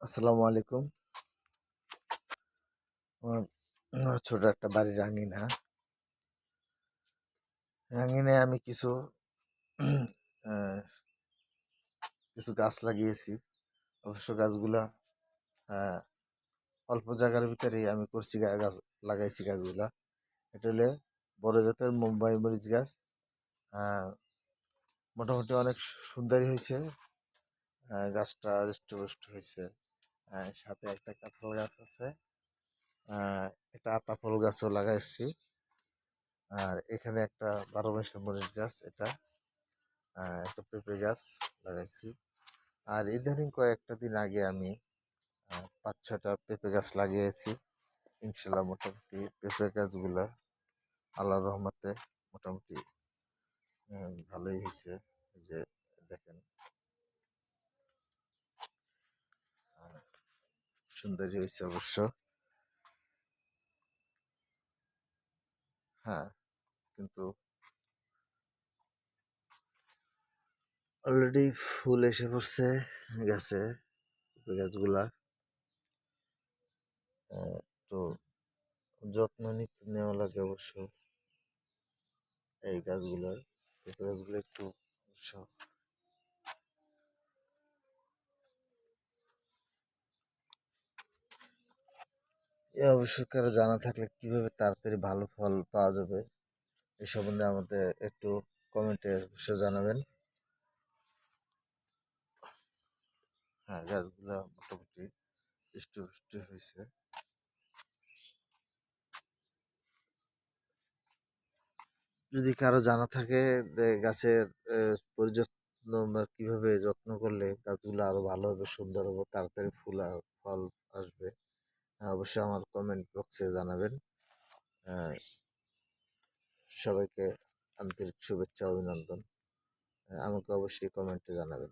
আসসালামু আলাইকুম। আমার ছোট একটা বাড়ির আঙিনায় আমি আহ, কিছু গাছ লাগিয়েছি। অবশ্য গাছগুলা আহ, অল্প জায়গার ভিতরেই আমি করছি, গাছ লাগাইছি গাছগুলা। এটা হলে বড় জাতের মুম্বাই মরিচ গাছ। আহ, মোটামুটি অনেক সুন্দরই হয়েছে। গাছটা হৃষ্টপুষ্ট হয়েছে। সাথে একটা কাঁঠাল গাছ আছে, একটা আতা ফল গাছও লাগাইছি। আর এখানে একটা 12 মাসের মরিচ গাছ, এটা একটা পেঁপে গাছ লাগাইছি। আর ইদানিং কয়েকটা দিন আগে আমি 5-6টা পেঁপে গাছ লাগিয়েছি। ইনশাল্লাহ মোটামুটি পেঁপে গাছগুলা আল্লাহর রহমতে মোটামুটি ভালোই হয়েছে। এই যে দেখেন, সুন্দরই হয়েছে অবশ্য। হ্যাঁ, কিন্তু অলরেডি ফুল এসে পড়ছে গাছে, পেঁপে গাছগুলা। তো যত্ন নেওয়া লাগে অবশ্য এই গাছগুলোর। পেঁপে গাছগুলো একটু অবশ্য কারো জানা থাকলে কিভাবে তাড়াতাড়ি ভালো ফল পাওয়া যাবে এ সম্বন্ধে আমাদের একটু কমেন্টে অবশ্যই জানাবেন। হ্যাঁ, গাছগুলা মোটামুটি হৃষ্টপুষ্ট হয়েছে। যদি কারো জানা থাকে যে গাছের পরিযত্ন বা কিভাবে যত্ন করলে গাছগুলো আরো ভালো হবে, সুন্দর হবে, তাড়াতাড়ি ফল আসবে, অবশ্যই আমার কমেন্ট বক্সে জানাবেন। আহ, সবাইকে আন্তরিক শুভেচ্ছা, অভিনন্দন। আমাকে অবশ্যই কমেন্টে জানাবেন।